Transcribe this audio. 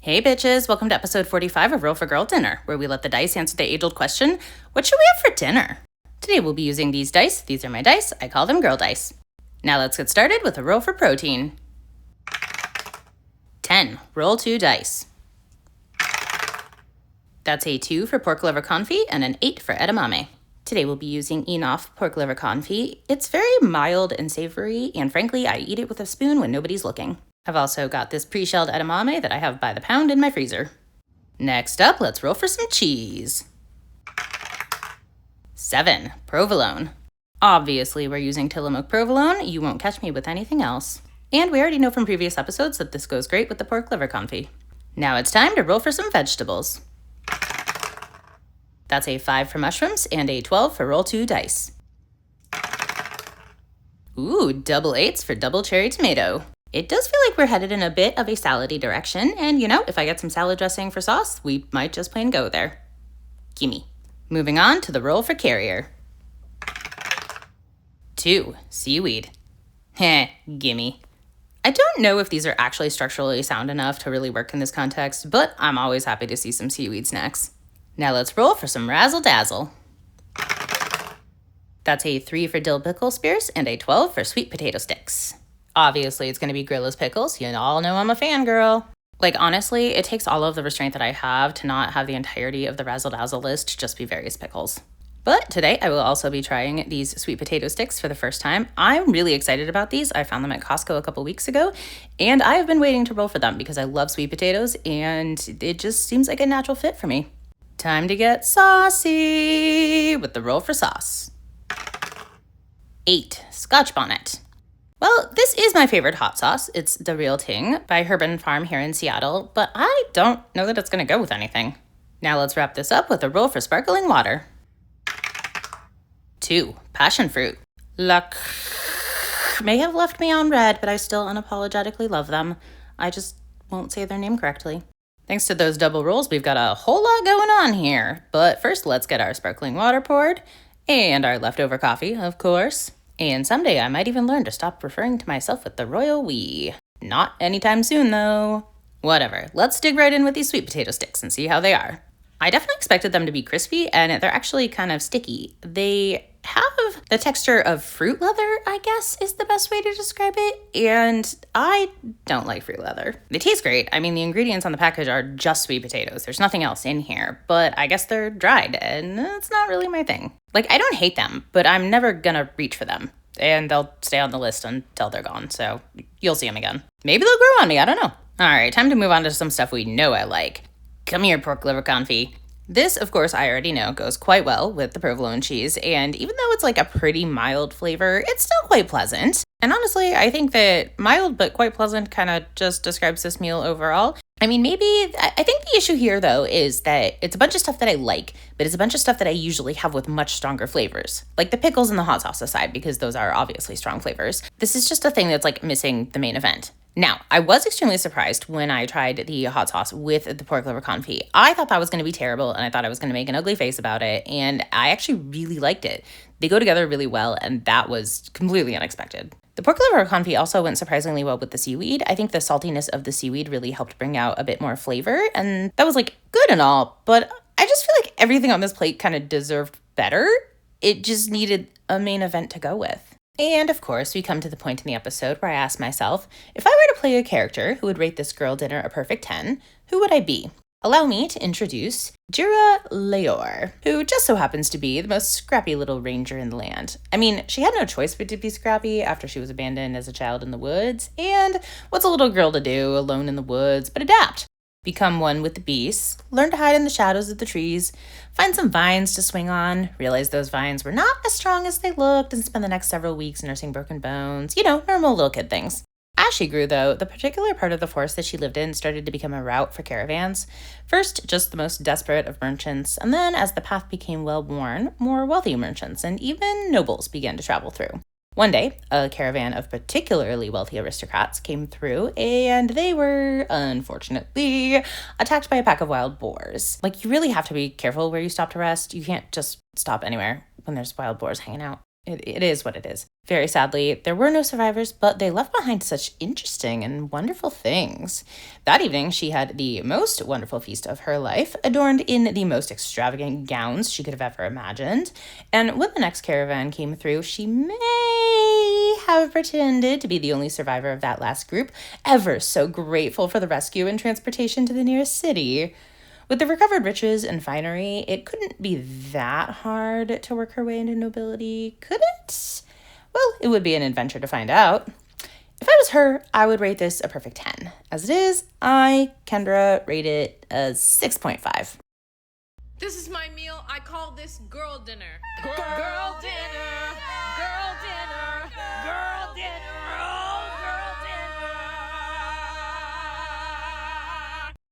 Hey bitches, welcome to episode 45 of Roll for Girl Dinner, where we let the dice answer the age-old question, what should we have for dinner? Today we'll be using these dice. These are my dice. I call them girl dice. Now let's get started with a roll for protein. 10. Roll 2 dice. That's a 2 for pork liver confit and an 8 for edamame. Today we'll be using Enoff pork liver confit. It's very mild and savory, and frankly, I eat it with a spoon when nobody's looking. I've also got this pre-shelled edamame that I have by the pound in my freezer. Next up, let's roll for some cheese. 7. Provolone. Obviously, we're using Tillamook provolone. You won't catch me with anything else. And we already know from previous episodes that this goes great with the pork liver confit. Now it's time to roll for some vegetables. That's a 5 for mushrooms and a 12 for roll 2 dice. Ooh, double 8s for double cherry tomato. It does feel like we're headed in a bit of a salad-y direction, and if I get some salad dressing for sauce, we might just plain go there. Gimme. Moving on to the roll for carrier. 2. Seaweed. Heh, gimme. I don't know if these are actually structurally sound enough to really work in this context, but I'm always happy to see some seaweed snacks. Now let's roll for some Razzle Dazzle. That's a 3 for dill pickle spears and a 12 for sweet potato sticks. Obviously, it's going to be Grilla's pickles. You all know I'm a fangirl. Honestly, it takes all of the restraint that I have to not have the entirety of the Razzle Dazzle list just be various pickles. But today, I will also be trying these sweet potato sticks for the first time. I'm really excited about these. I found them at Costco a couple weeks ago, and I have been waiting to roll for them because I love sweet potatoes, and it just seems like a natural fit for me. Time to get saucy with the roll for sauce. 8. Scotch Bonnet. Well, this is my favorite hot sauce. It's The Real Ting by Herb & Farm here in Seattle, but I don't know that it's going to go with anything. Now let's wrap this up with a roll for sparkling water. 2. Passion fruit. Luck may have left me on red, but I still unapologetically love them. I just won't say their name correctly. Thanks to those double rolls, we've got a whole lot going on here. But first, let's get our sparkling water poured, and our leftover coffee, of course. And someday I might even learn to stop referring to myself with the royal we. Not anytime soon, though. Whatever, let's dig right in with these sweet potato sticks and see how they are. I definitely expected them to be crispy, and they're actually kind of sticky. They have the texture of fruit leather, I guess, is the best way to describe it, and I don't like fruit leather. They taste great. I mean, the ingredients on the package are just sweet potatoes. There's nothing else in here, but I guess they're dried, and it's not really my thing. I don't hate them, but I'm never gonna reach for them, and they'll stay on the list until they're gone, so you'll see them again. Maybe they'll grow on me, I don't know. All right, time to move on to some stuff we know I like. Come here, pork liver confit. This, of course, I already know goes quite well with the provolone cheese, and even though it's a pretty mild flavor, it's still quite pleasant. And honestly, I think that mild but quite pleasant kind of just describes this meal overall. I mean, I think the issue here, though, is that it's a bunch of stuff that I like, but it's a bunch of stuff that I usually have with much stronger flavors. Like the pickles and the hot sauce aside, because those are obviously strong flavors. This is just a thing that's missing the main event. Now, I was extremely surprised when I tried the hot sauce with the pork liver confit. I thought that was going to be terrible, and I thought I was going to make an ugly face about it, and I actually really liked it. They go together really well, and that was completely unexpected. The pork liver confit also went surprisingly well with the seaweed. I think the saltiness of the seaweed really helped bring out a bit more flavor, and that was good and all, but I just feel like everything on this plate kind of deserved better. It just needed a main event to go with. And of course, we come to the point in the episode where I ask myself, if I were to play a character who would rate this girl dinner a perfect 10, who would I be? Allow me to introduce Jira Leor, who just so happens to be the most scrappy little ranger in the land. I mean, she had no choice but to be scrappy after she was abandoned as a child in the woods, and what's a little girl to do alone in the woods but adapt? Become one with the beasts, learn to hide in the shadows of the trees, find some vines to swing on, realize those vines were not as strong as they looked, and spend the next several weeks nursing broken bones. Normal little kid things. As she grew, though, the particular part of the forest that she lived in started to become a route for caravans. First, just the most desperate of merchants, and then, as the path became well-worn, more wealthy merchants and even nobles began to travel through. One day, a caravan of particularly wealthy aristocrats came through, and they were, unfortunately, attacked by a pack of wild boars. You really have to be careful where you stop to rest. You can't just stop anywhere when there's wild boars hanging out. it is what it is. Very sadly, there were no survivors, but they left behind such interesting and wonderful things. That evening, she had the most wonderful feast of her life, adorned in the most extravagant gowns she could have ever imagined. And when the next caravan came through, she may have pretended to be the only survivor of that last group, ever so grateful for the rescue and transportation to the nearest city. With the recovered riches and finery, it couldn't be that hard to work her way into nobility, could it? Well, it would be an adventure to find out. If I was her, I would rate this a perfect 10. As it is, I, Kendra, rate it a 6.5. This is my meal. I call this girl dinner. Girl dinner. Girl dinner.